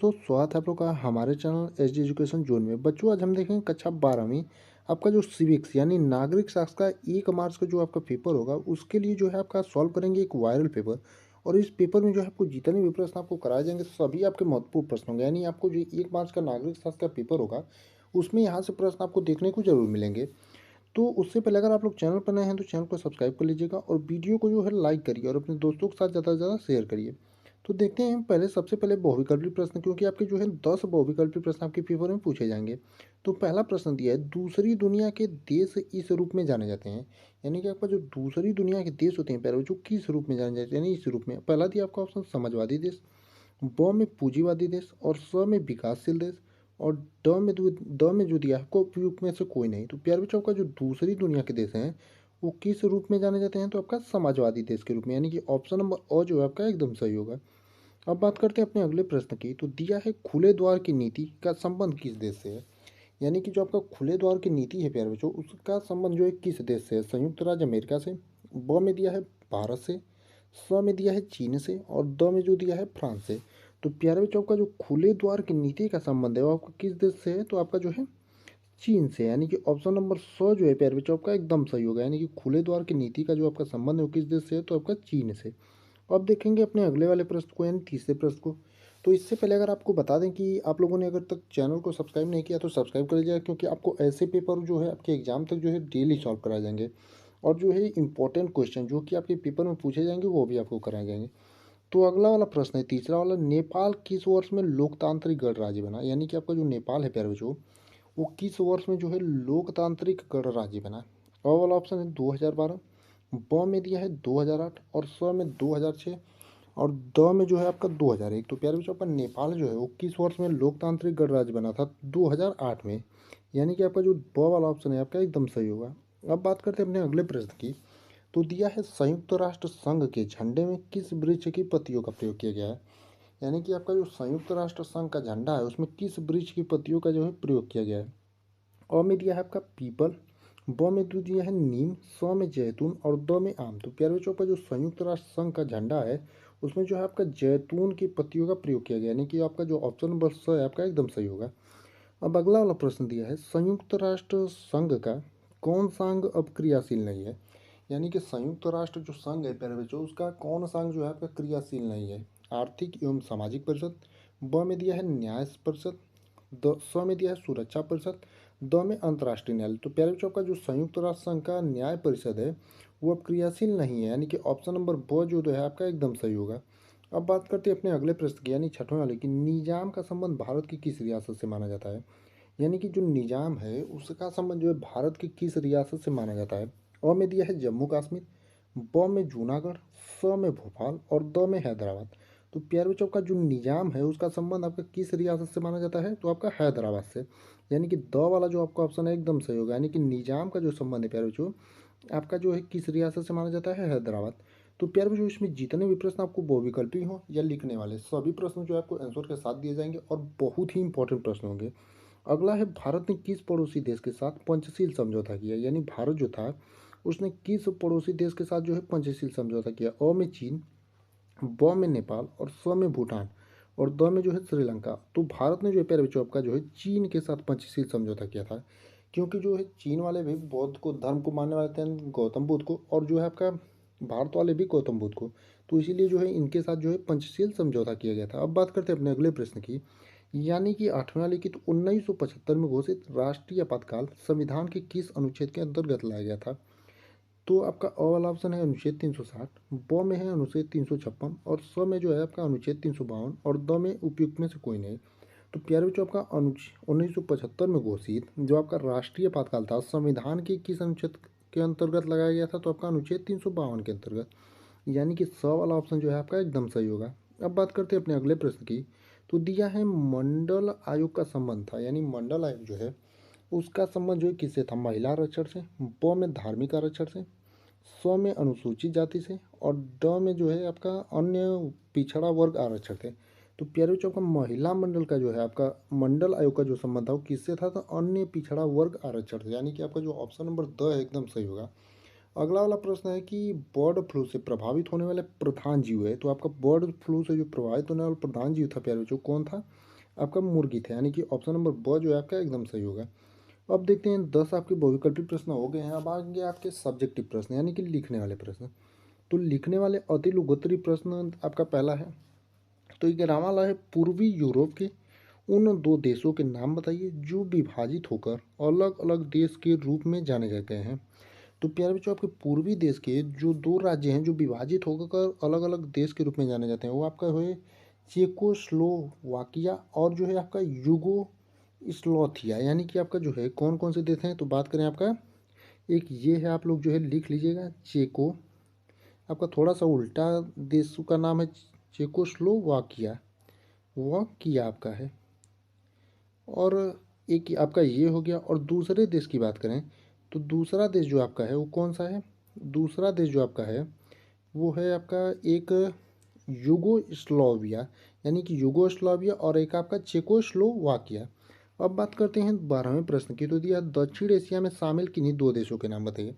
तो स्वागत है आप लोग का हमारे channel H D education zone में। बच्चों, आज हम देखेंगे कक्षा 12वीं आपका जो सिविक्स यानी नागरिक शास्त्र का 1 मार्च का जो आपका पेपर होगा, उसके लिए जो है आपका सॉल्व करेंगे एक वायरल पेपर। और इस पेपर में जो है आपको जितने भी प्रश्न आपको कराए जाएंगे सभी आपके महत्वपूर्ण प्रश्न होंगे। यानी आपको जो 1 मार्च का नागरिक शास्त्र का पेपर होगा, उसमें यहाँ से प्रश्न आपको देखने को जरूर मिलेंगे। तो उससे पहले अगर आप लोग चैनल पर नए हैं तो चैनल को सब्सक्राइब कर लीजिएगा और वीडियो को जो है लाइक करिए और अपने दोस्तों के साथ ज़्यादा से ज़्यादा शेयर करिए। तो देखते हैं पहले सबसे पहले बहुविकल्पी प्रश्न, क्योंकि आपके जो है 10 बहुविकल्पी प्रश्न आपके पेपर में पूछे जाएंगे। तो पहला प्रश्न दिया है, दूसरी दुनिया के देश इस रूप में जाने जाते हैं। यानी कि आपका जो दूसरी दुनिया के देश होते हैं प्यारे बच्चों, किस रूप में जाने जाते हैं, यानी इस रूप में। पहला दिया आपका ऑप्शन समाजवादी देश, ब में पूंजीवादी देश और स में विकासशील देश और द में जो दिया है आपको उपयुक्त में से कोई नहीं। तो प्यारे बच्चों, आपका जो दूसरी दुनिया के देश हैं वो किस रूप में जाने जाते हैं, तो आपका समाजवादी देश के रूप में, यानी कि ऑप्शन नंबर अ जो है आपका एकदम सही होगा। अब बात करते हैं अपने अगले प्रश्न की। तो दिया है खुले द्वार की नीति का संबंध किस देश से है। यानी कि जो आपका खुले द्वार की नीति है प्यारे बच्चों, उसका संबंध जो है किस देश से है। संयुक्त राज्य अमेरिका से, ब में दिया है भारत से, स में दिया है चीन से और द में जो दिया है फ्रांस से। तो प्यारे बच्चों, आपका जो खुले द्वार की नीति का संबंध है वो आपका किस देश से है, तो आपका जो है चीन से। यानी कि ऑप्शन नंबर 100 जो है प्यारे बच्चों आपका एकदम सही होगा। यानी कि खुले द्वार की नीति का जो आपका संबंध है वो किस देश से है, तो आपका चीन से। अब देखेंगे अपने अगले वाले प्रश्न को, यानी तीसरे प्रश्न को। तो इससे पहले अगर आपको बता दें कि आप लोगों ने अगर तक चैनल को सब्सक्राइब नहीं किया तो सब्सक्राइब कर लीजिएगा, क्योंकि आपको ऐसे पेपर जो है आपके एग्जाम तक जो है डेली सॉल्व कराए जाएंगे। और जो है इंपॉर्टेंट क्वेश्चन जो कि आपके पेपर में पूछे जाएंगे वो भी आपको कराए जाएंगे। तो अगला वाला प्रश्न है तीसरा वाला, नेपाल किस वर्ष में लोकतांत्रिक गणराज्य बना। यानी कि आपका जो नेपाल है प्यारे बच्चों, वो किस वर्ष में जो है लोकतांत्रिक गणराज्य बना। अ वाला ऑप्शन है 2012, ब में दिया है 2008 और स में 2006 और द में जो है आपका 2001। तो प्यारे बच्चों, आपका नेपाल जो है वो किस वर्ष में लोकतांत्रिक गणराज्य बना था, 2008 में। यानी कि आपका जो ब वाला ऑप्शन है आपका एकदम सही होगा। अब बात करते हैं अपने अगले प्रश्न की। तो दिया है संयुक्त राष्ट्र संघ के झंडे में किस वृक्ष की पत्तियों का प्रयोग किया गया है। यानी कि आपका जो संयुक्त राष्ट्र संघ का झंडा है उसमें किस वृक्ष की पत्तियों का जो है प्रयोग किया गया है। अ में दिया है आपका पीपल, ब में दो दिया है नीम, स में जैतून और द में आम। तो प्यारे बच्चों का जो संयुक्त राष्ट्र संघ का झंडा है उसमें जो है आपका जैतून की पत्तियों का प्रयोग किया गया, यानी कि आपका जो ऑप्शन नंबर स है आपका एकदम सही होगा। अब अगला वाला प्रश्न दिया है, संयुक्त राष्ट्र संघ का कौन सा अंग अब क्रियाशील नहीं है। यानी कि संयुक्त राष्ट्र जो संघ है प्यारे बच्चों, उसका कौन सा अंग जो है आपका क्रियाशील नहीं है। आर्थिक एवं सामाजिक परिषद, ब में दिया है न्याय परिषद, द स में दिया है सुरक्षा परिषद, द में अंतर्राष्ट्रीय न्यायालय। तो प्यारे बच्चों का जो संयुक्त राष्ट्र संघ का न्याय परिषद है वो अब क्रियाशील नहीं है, यानी कि ऑप्शन नंबर ब जो है आपका एकदम सही होगा। अब बात करते हैं अपने अगले प्रश्न की, यानी छठवें वाले की। निजाम का संबंध भारत की किस रियासत से माना जाता है। यानी कि जो निजाम है उसका संबंध जो है भारत की किस रियासत से माना जाता है। अ में दिया है जम्मू कश्मीर, ब में जूनागढ़, स में भोपाल और द में हैदराबाद। तो प्यारे बच्चों का जो निजाम है उसका संबंध आपका किस रियासत से माना जाता है, तो आपका हैदराबाद से। यानी कि द वाला जो आपका ऑप्शन है एकदम सही होगा। यानी कि निजाम का जो संबंध है प्यारे बच्चों आपका जो है किस रियासत से माना जाता है, हैदराबाद। तो प्यारे बच्चों, इसमें जितने भी प्रश्न आपको बहुविकल्पी हो या लिखने वाले सभी प्रश्न जो है आपको आंसर के साथ दिए जाएंगे और बहुत ही इंपॉर्टेंट प्रश्न होंगे। अगला है, भारत ने किस पड़ोसी देश के साथ पंचशील समझौता किया। यानी भारत जो था उसने किस पड़ोसी देश के साथ जो है पंचशील समझौता किया। अ में चीन, ब में नेपाल और स में भूटान और द में जो है श्रीलंका। तो भारत ने जो है प्यारे बच्चों आपका जो है चीन के साथ पंचशील समझौता किया था, क्योंकि जो है चीन वाले भी बौद्ध को धर्म को मानने वाले थे, गौतम बुद्ध को, और जो है आपका भारत वाले भी गौतम बुद्ध को। तो इसीलिए जो है इनके साथ जो है पंचशील समझौता किया गया था। अब बात करते हैं अपने अगले प्रश्न की, यानी कि आठवें वाले की। तो 1975 में घोषित राष्ट्रीय आपातकाल संविधान के किस अनुच्छेद के अंतर्गत लाया गया था। तो आपका अ वाला ऑप्शन है अनुच्छेद 360, ब में है अनुच्छेद 356 और स में जो है आपका अनुच्छेद 352 और द में उपयुक्त में से कोई नहीं। तो प्यारे बच्चों, आपका 1975 में घोषित जो आपका राष्ट्रीय आपातकाल था संविधान के किस अनुच्छेद के अंतर्गत लगाया गया था, तो आपका अनुच्छेद 352 के अंतर्गत। यानी कि स वाला ऑप्शन जो है आपका एकदम सही होगा। अब बात करते हैं अपने अगले प्रश्न की। तो दिया है मंडल आयोग का संबंध था, यानी मंडल आयोग जो है उसका संबंध जो है किससे था, महिला आरक्षण से, ब में धार्मिक आरक्षण से, स में अनुसूचित जाति से और ड में जो है आपका अन्य पिछड़ा वर्ग आरक्षण थे। तो प्यारे बच्चों, आपका महिला मंडल का जो है आपका मंडल आयोग का जो संबंध था वो किससे था, तो अन्य पिछड़ा वर्ग आरक्षण से। यानी कि आपका जो ऑप्शन नंबर द है एकदम सही होगा। अगला वाला प्रश्न है कि बर्ड फ्लू से प्रभावित होने वाले प्रधान जीव है। तो आपका बर्ड फ्लू से जो प्रभावित होने वाला प्रधान जीव था प्यारे बच्चों कौन था, आपका मुर्गी था, यानी कि ऑप्शन नंबर ब जो है आपका एकदम सही होगा। अब देखते हैं 10 आपके बहुविकल्पी प्रश्न हो गए हैं। अब आगे आपके सब्जेक्टिव प्रश्न यानी कि लिखने वाले प्रश्न। तो लिखने वाले अति लघुत्तरी प्रश्न आपका पहला है। तो ये कहने वाला है, पूर्वी यूरोप के उन दो देशों के नाम बताइए जो विभाजित होकर अलग अलग देश के रूप में जाने जाते हैं। तो प्यारे बच्चों, आपके पूर्वी देश के जो दो राज्य हैं जो विभाजित होकर अलग अलग देश के रूप में जाने जाते हैं, वो आपका है चेकोस्लोवाकिया और जो है आपका युगो स्लोथिया। यानी कि आपका जो है कौन कौन से देश हैं, तो बात करें आपका एक ये है, आप लोग जो है लिख लीजिएगा चेको, आपका थोड़ा सा उल्टा देश का नाम है चेकोस्लोवाकिया, वह किया आपका है। और एक आपका ये हो गया। और दूसरे देश की बात करें तो दूसरा देश जो आपका है वो कौन सा है, दूसरा देश जो आपका है वो है आपका एक युगोस्लाविया, यानी कि युगोस्लाविया, और एक आपका चेकोस्लोवाकिया। अब बात करते हैं 12वें प्रश्न की। तो दिया दक्षिण एशिया में शामिल किन्हीं दो देशों के नाम बताइए।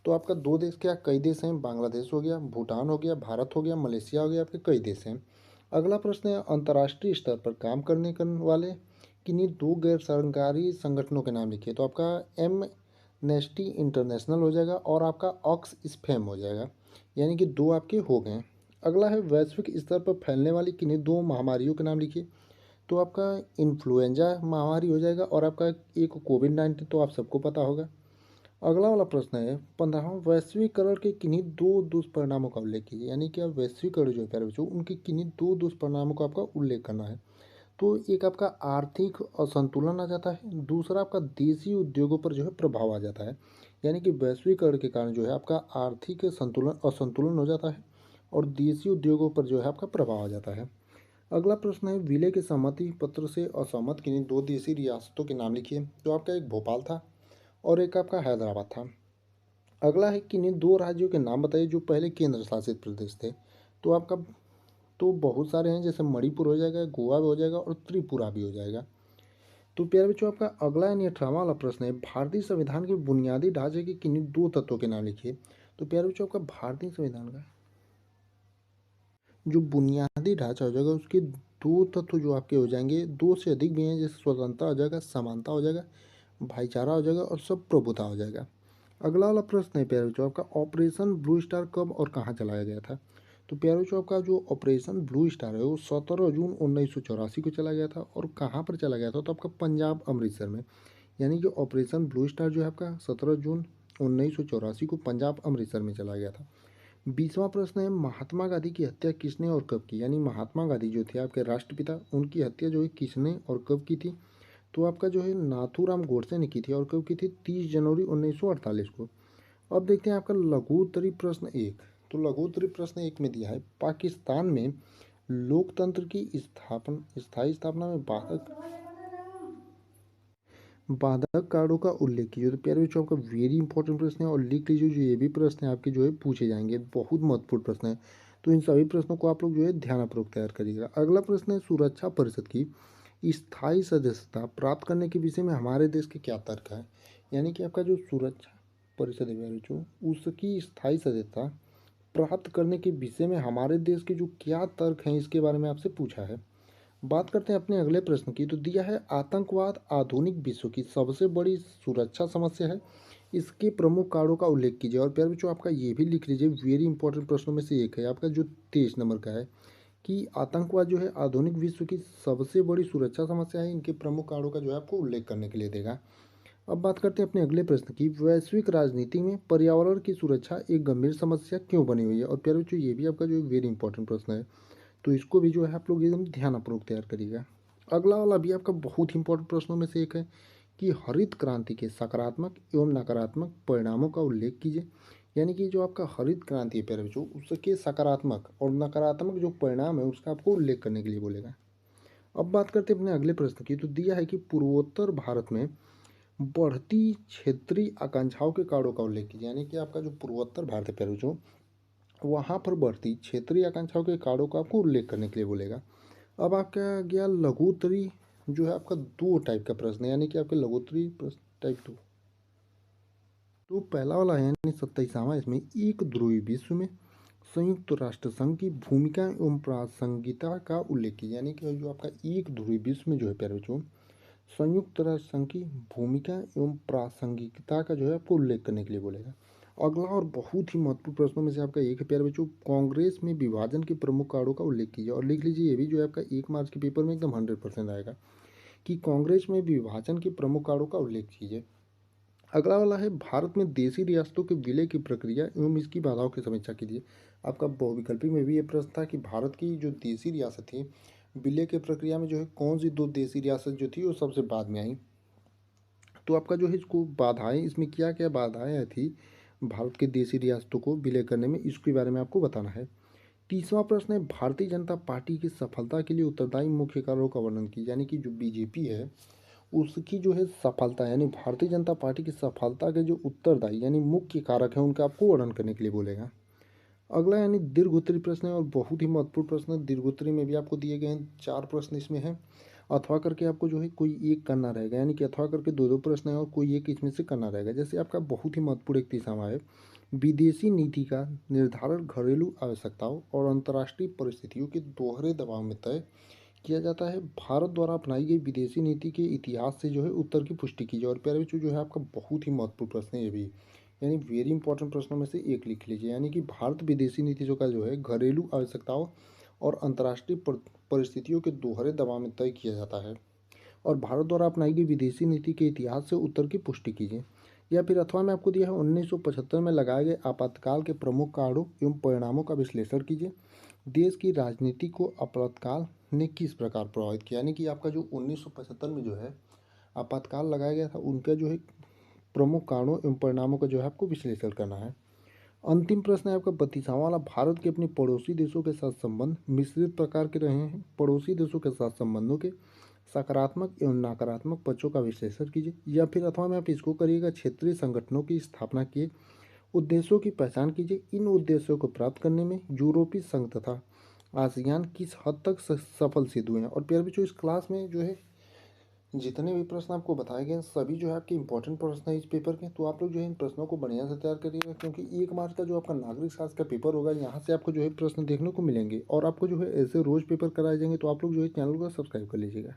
तो आपका दो देश क्या, कई देश हैं, बांग्लादेश हो गया, भूटान हो गया, भारत हो गया, मलेशिया हो गया, आपके कई देश हैं। अगला प्रश्न है, अंतर्राष्ट्रीय स्तर पर काम करने वाले किन्हीं दो गैर सरकारी संगठनों के नाम लिखिए। तो आपका एमनेस्टी इंटरनेशनल हो जाएगा और आपका ऑक्सफैम हो जाएगा, यानी कि दो आपके हो गए। अगला है, वैश्विक स्तर पर फैलने वाली किन्हीं दो महामारियों के नाम लिखिए। तो आपका इन्फ्लुएंजा महामारी हो जाएगा और आपका एक कोविड-19, तो आप सबको पता होगा। अगला वाला प्रश्न है, 15वां, वैश्वीकरण के किन्हीं दो दुष्परिणामों का उल्लेख कीजिए। यानी कि आप वैश्वीकरण जो है प्यारे बच्चों, उनके किन्हीं दो दुष्परिणामों का आपका उल्लेख करना है। तो एक आपका आर्थिक असंतुलन आ जाता है, दूसरा आपका देशी उद्योगों पर जो है प्रभाव आ जाता है। यानी कि वैश्वीकरण के कारण जो है आपका आर्थिक असंतुलन हो जाता है और देशी उद्योगों पर जो है आपका प्रभाव आ जाता है। अगला प्रश्न है, विलय के सहमति पत्र से असहमत किन्हीं दो देशी रियासतों के नाम लिखिए। तो आपका एक भोपाल था और एक आपका हैदराबाद था। अगला है, किन्हीं दो राज्यों के नाम बताइए जो पहले केंद्र शासित प्रदेश थे। तो आपका तो बहुत सारे हैं, जैसे मणिपुर हो जाएगा, गोवा भी हो जाएगा और त्रिपुरा भी हो जाएगा। तो प्यारे बच्चों, आपका अगला यानी 18वां वाला प्रश्न है, भारतीय संविधान के बुनियादी ढांचे के किन्हीं दो तत्वों के नाम लिखिए। तो प्यारे बच्चों, आपका भारतीय संविधान का जो बुनियादी ढांचा हो जाएगा उसके दो तत्व जो आपके हो जाएंगे, दो से अधिक भी हैं, जैसे स्वतंत्रता हो जाएगा, समानता हो जाएगा, भाईचारा हो जाएगा और सब प्रभुता हो जाएगा। अगला वाला प्रश्न है प्यारे बच्चों, आपका ऑपरेशन ब्लू स्टार कब और कहाँ चलाया गया था। तो प्यारे बच्चों, आपका जो ऑपरेशन ब्लू स्टार है वो 17 जून 1984 को चला गया था। और कहाँ पर चला गया था, तो आपका पंजाब अमृतसर में। यानी कि ऑपरेशन ब्लू स्टार जो है आपका 17 जून 1984 को पंजाब अमृतसर में चला गया था। 20वां प्रश्न है, महात्मा गांधी की हत्या किसने और कब की। यानी महात्मा गांधी जो थे आपके राष्ट्रपिता, उनकी हत्या जो है किसने और कब की थी। तो आपका जो है नाथूराम गोडसे ने की थी और कब की थी, 30 जनवरी 1948 को। अब देखते हैं आपका लघु उत्तरी प्रश्न एक। तो लघु उत्तरी प्रश्न एक में दिया है, पाकिस्तान में लोकतंत्र की स्थायी स्थापना में बाधक बाधक कारणों का उल्लेख कीजिए। तो प्यारे बच्चों, आपका वेरी इंपॉर्टेंट प्रश्न है और लिख लीजिए, जो ये भी प्रश्न है आपके जो है पूछे जाएंगे, बहुत महत्वपूर्ण प्रश्न है। तो इन सभी प्रश्नों को आप लोग जो है ध्यानपूर्वक तैयार करिएगा। अगला प्रश्न है, सुरक्षा परिषद की स्थायी सदस्यता प्राप्त करने के विषय में हमारे देश के क्या तर्क है। यानी कि आपका जो सुरक्षा परिषद है प्यारे बच्चों, उसकी स्थायी सदस्यता प्राप्त करने के विषय में हमारे देश के जो क्या तर्क हैं, इसके बारे में आपसे पूछा है। बात करते हैं अपने अगले प्रश्न की। तो दिया है, आतंकवाद आधुनिक विश्व की सबसे बड़ी सुरक्षा समस्या है, इसके प्रमुख कारणों का उल्लेख कीजिए। और प्यारे बच्चों, आपका ये भी लिख लीजिए, वेरी इंपॉर्टेंट प्रश्नों में से एक है आपका जो 23 नंबर का है, कि आतंकवाद जो है आधुनिक विश्व की सबसे बड़ी सुरक्षा समस्या है, इनके प्रमुख कारणों का जो है आपको उल्लेख करने के लिए देगा। अब बात करते हैं अपने अगले प्रश्न की, वैश्विक राजनीति में पर्यावरण की सुरक्षा एक गंभीर समस्या क्यों बनी हुई है। और प्यारे बच्चों, ये भी आपका जो वेरी इंपॉर्टेंट प्रश्न है, तो इसको भी जो है आप लोग एकदम ध्यानपूर्वक तैयार करिएगा। अगला वाला भी आपका बहुत इंपॉर्टेंट प्रश्नों में से एक है, कि हरित क्रांति के सकारात्मक एवं नकारात्मक परिणामों का उल्लेख कीजिए। यानी कि जो आपका हरित क्रांति है प्यारे बच्चों, उसके सकारात्मक और नकारात्मक जो परिणाम है उसका आपको उल्लेख करने के लिए बोलेगा। अब बात करते हैं अपने अगले प्रश्न की। तो दिया है कि पूर्वोत्तर भारत में बढ़ती क्षेत्रीय आकांक्षाओं के कारणों का उल्लेख कीजिए। यानी कि आपका जो पूर्वोत्तर भारत है प्यारे बच्चों, वहाँ पर बढ़ती क्षेत्रीय आकांक्षाओं के कारणों का आपको उल्लेख करने के लिए बोलेगा। अब आपका गया लघु उत्तरी, जो है आपका दो टाइप का प्रश्न है, यानी कि आपके लघु उत्तरी प्रश्न टाइप 2। तो पहला वाला है यानी 27वां, इसमें एक ध्रुवीय विश्व में संयुक्त राष्ट्र संघ की भूमिका एवं प्रासंगिकता का उल्लेख कीजिए। यानी कि जो आपका एक ध्रुवीय विश्व में जो है प्यारे बच्चों, संयुक्त राष्ट्र संघ की भूमिका एवं प्रासंगिकता का जो है आपको उल्लेख करने के लिए बोलेगा। अगला और बहुत ही महत्वपूर्ण प्रश्नों में से आपका एक है प्यारे बच्चों, कांग्रेस में विभाजन के प्रमुख कारणों का उल्लेख कीजिए। और लिख लीजिए, ये भी जो है आपका 1 मार्च के पेपर में एकदम 100% आएगा कि कांग्रेस में विभाजन के प्रमुख कारणों का उल्लेख कीजिए। अगला वाला है, भारत में देशी रियासतों के विलय की प्रक्रिया एवं इसकी बाधाओं की समीक्षा कीजिए। आपका बहुविकल्पी में भी ये प्रश्न था कि भारत की जो देशी रियासत थी, विलय की प्रक्रिया में जो है कौन सी दो देशी रियासत जो थी वो सबसे बाद में आई। तो आपका जो है इसको बाधाएं, इसमें क्या क्या बाधाएं थी भारत के देशी रियासतों को विलय करने में, इसके बारे में आपको बताना है। तीसरा प्रश्न है, भारतीय जनता पार्टी की सफलता के लिए उत्तरदायी मुख्य कारणों का वर्णन कीजिए। यानी कि जो बीजेपी है उसकी जो है सफलता, यानी भारतीय जनता पार्टी की सफलता के जो उत्तरदायी यानी मुख्य कारक है उनका आपको वर्णन करने के लिए बोलेगा। अगला यानी दीर्घोत्तरी प्रश्न है और बहुत ही महत्वपूर्ण प्रश्न है। दीर्घोत्तरी में भी आपको दिए गए हैं 4 प्रश्न इसमें है। अथवा करके आपको जो है कोई एक करना रहेगा, यानी कि अथवा करके दो दो प्रश्न है और कोई एक इसमें से करना रहेगा। जैसे आपका बहुत ही महत्वपूर्ण एक तीसरा है, विदेशी नीति का निर्धारण घरेलू आवश्यकताओं और अंतर्राष्ट्रीय परिस्थितियों के दोहरे दबाव में तय किया जाता है। भारत द्वारा अपनाई गई विदेशी नीति के इतिहास से जो है उत्तर की पुष्टि कीजिए। और प्यारे बच्चों, जो है आपका बहुत ही महत्वपूर्ण प्रश्न है ये भी, यानी वेरी इंपॉर्टेंट प्रश्नों में से एक लिख लीजिए। यानी कि भारत विदेशी नीति का जो है घरेलू आवश्यकताओं और अंतर्राष्ट्रीय परिस्थितियों के दोहरे दबाव में तय किया जाता है। और भारत द्वारा अपनाई गई विदेशी नीति के इतिहास से उत्तर की पुष्टि कीजिए। या फिर अथवा में आपको दिया है 1975 में लगाए गए आपातकाल के प्रमुख कारणों एवं परिणामों का विश्लेषण कीजिए। देश की राजनीति को आपातकाल ने किस प्रकार प्रभावित किया। यानी कि आपका जो 1975 में जो है आपातकाल लगाया गया था उनका जो है प्रमुख कारणों एवं परिणामों का जो है आपको विश्लेषण करना है। अंतिम प्रश्न है आपका 32वां वाला, भारत के अपने पड़ोसी देशों के साथ संबंध मिश्रित प्रकार के रहे हैं। पड़ोसी देशों के साथ संबंधों के सकारात्मक एवं नकारात्मक पक्षों का विश्लेषण कीजिए। या फिर अथवा में आप इसको करिएगा, क्षेत्रीय संगठनों की स्थापना किए उद्देश्यों की पहचान कीजिए। इन उद्देश्यों को प्राप्त करने में यूरोपीय संघ तथा आसियान किस हद तक सफल सिद्ध हुए हैं। और प्यारे बच्चों, इस क्लास में जो है जितने भी प्रश्न आपको बताए गए हैं सभी जो है आपके इंपॉर्टेंट प्रश्न है इस पेपर के। तो आप लोग जो है इन प्रश्नों को बढ़िया से तैयार करिएगा, क्योंकि 1 मार्च का जो आपका नागरिक शास्त्र का पेपर होगा यहाँ से आपको जो है प्रश्न देखने को मिलेंगे। और आपको जो है ऐसे रोज पेपर कराए जाएंगे, तो आप लोग जो है चैनल को सब्सक्राइब कर लीजिएगा।